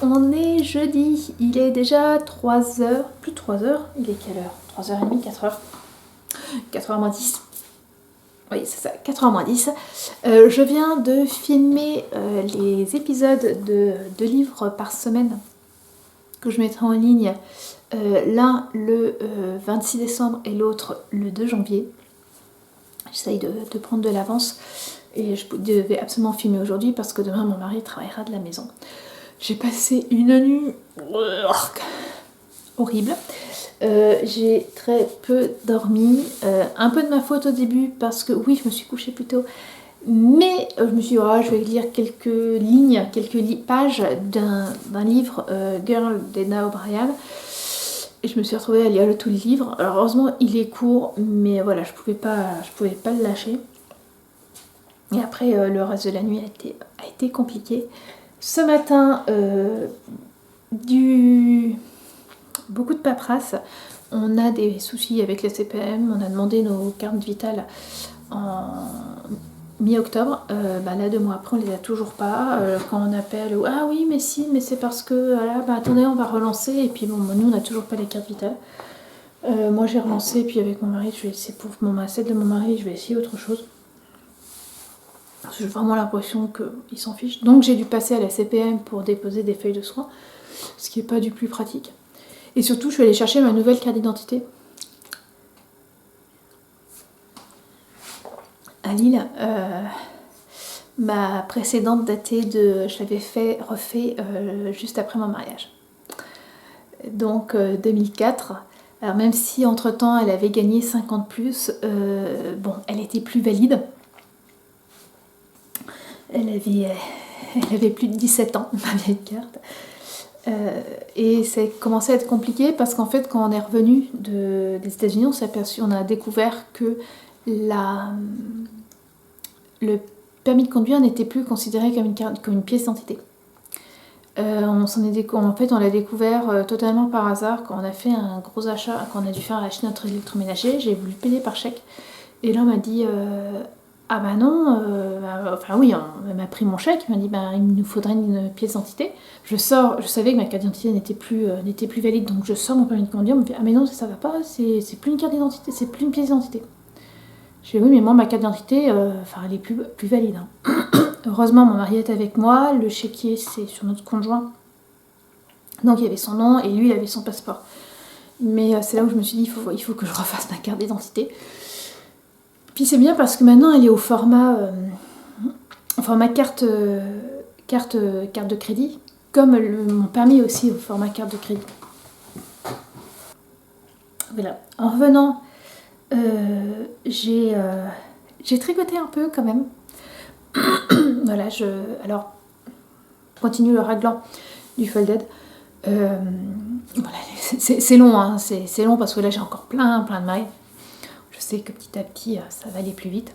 on est jeudi, il est déjà 3h, plus de 3h, il est quelle heure? 3h30, 4h 4h moins 10. Oui, c'est ça, 4h moins 10. Je viens de filmer les épisodes de livres par semaine que je mettrai en ligne. L'un le 26 décembre et l'autre le 2 janvier. J'essaye de prendre de l'avance et je devais absolument filmer aujourd'hui parce que demain mon mari travaillera de la maison. J'ai passé une nuit horrible. J'ai très peu dormi, un peu de ma faute au début parce que oui, je me suis couchée plus tôt, mais je me suis dit je vais lire quelques lignes, quelques pages d'un livre, Girl d'Edna O'Brien, et je me suis retrouvée à lire tout le livre. Alors heureusement il est court, mais voilà, je pouvais pas le lâcher. Et après le reste de la nuit a été compliqué. Ce matin, beaucoup de paperasse. On a des soucis avec les CPM. On a demandé nos cartes vitales en mi-octobre. Là, 2 mois après, on les a toujours pas. Quand on appelle, ah oui, mais si, mais c'est parce que, voilà, attendez, on va relancer. Et puis, bon, nous, on n'a toujours pas les cartes vitales. Moi, j'ai relancé, et puis avec mon mari, je vais essayer pour celle de mon mari, je vais essayer autre chose. J'ai vraiment l'impression qu'ils s'en fichent. Donc, j'ai dû passer à la CPM pour déposer des feuilles de soins, ce qui n'est pas du plus pratique. Et surtout, je suis allée chercher ma nouvelle carte d'identité à Lille. Ma précédente datait je l'avais refait juste après mon mariage. Donc 2004. Alors même si entre-temps elle avait gagné 50 plus, elle était plus valide. Elle avait plus de 17 ans, ma vieille carte. Et ça a commencé à être compliqué parce qu'en fait, quand on est revenu des États-Unis, on a découvert que le permis de conduire n'était plus considéré comme une pièce d'identité. En fait, on l'a découvert totalement par hasard quand on a fait un gros achat, quand on a dû faire acheter notre électroménager. J'ai voulu payer par chèque et là on m'a dit ah bah non, oui, elle m'a pris mon chèque, il m'a dit il nous faudrait une pièce d'identité. Je savais que ma carte d'identité n'était plus valide, donc je sors mon permis de conduire, on me dit ah mais non, ça va pas, c'est plus une carte d'identité, c'est plus une pièce d'identité. Je dis oui, mais moi ma carte d'identité, elle est plus valide. Hein. Heureusement, mon mari est avec moi, le chéquier c'est sur notre conjoint, donc il y avait son nom et lui il avait son passeport. Mais c'est là où je me suis dit il faut que je refasse ma carte d'identité. Puis c'est bien parce que maintenant elle est au format carte de crédit, comme mon permis aussi au format carte de crédit. Voilà. En revenant, j'ai tricoté un peu quand même. Voilà, je continue le raglan du folded. Voilà, c'est long, hein, c'est long parce que là j'ai encore plein de mailles. Je sais que petit à petit ça va aller plus vite.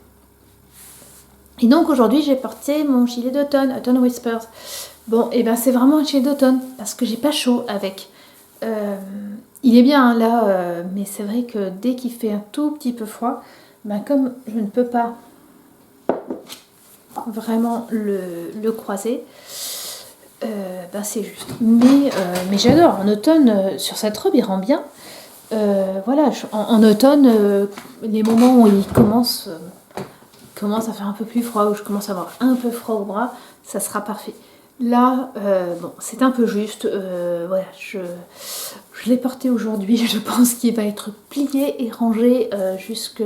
Et donc aujourd'hui j'ai porté mon gilet d'automne, Autumn Whispers. Bon, et c'est vraiment un gilet d'automne parce que j'ai pas chaud avec. Il est bien hein, là, mais c'est vrai que dès qu'il fait un tout petit peu froid, comme je ne peux pas vraiment le croiser, c'est juste. Mais j'adore, en automne, sur cette robe il rend bien. Voilà, en automne, les moments où il commence à faire un peu plus froid, où je commence à avoir un peu froid au bras, ça sera parfait. Là, c'est un peu juste. Voilà, je l'ai porté aujourd'hui. Je pense qu'il va être plié et rangé jusqu'au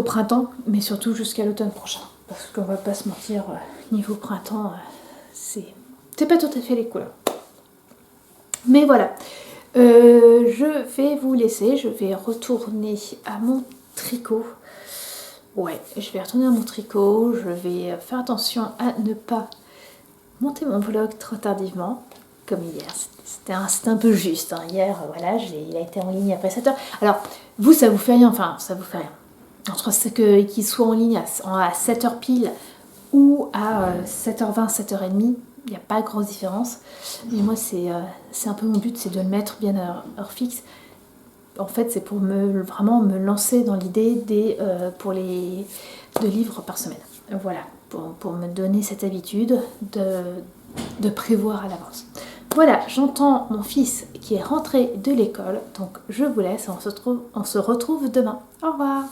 printemps, mais surtout jusqu'à l'automne prochain. Parce qu'on va pas se mentir, niveau printemps, c'est pas tout à fait les couleurs. Mais voilà. Je vais vous laisser. Je vais retourner à mon tricot. Ouais, je vais retourner à mon tricot, je vais faire attention à ne pas monter mon vlog trop tardivement, comme hier. C'était un peu juste, hein. Hier, voilà, il a été en ligne après 7h. Alors, vous, ça vous fait rien, ça vous fait rien. Entre ce qu'il soit en ligne à 7h pile ou à 7h20, 7h30, il n'y a pas grosse différence. Mais moi, c'est un peu mon but, c'est de le mettre bien à heure fixe. En fait, c'est pour vraiment me lancer dans l'idée pour les 2 livres par semaine. Voilà, pour me donner cette habitude de prévoir à l'avance. Voilà, j'entends mon fils qui est rentré de l'école, donc je vous laisse, on se retrouve demain. Au revoir.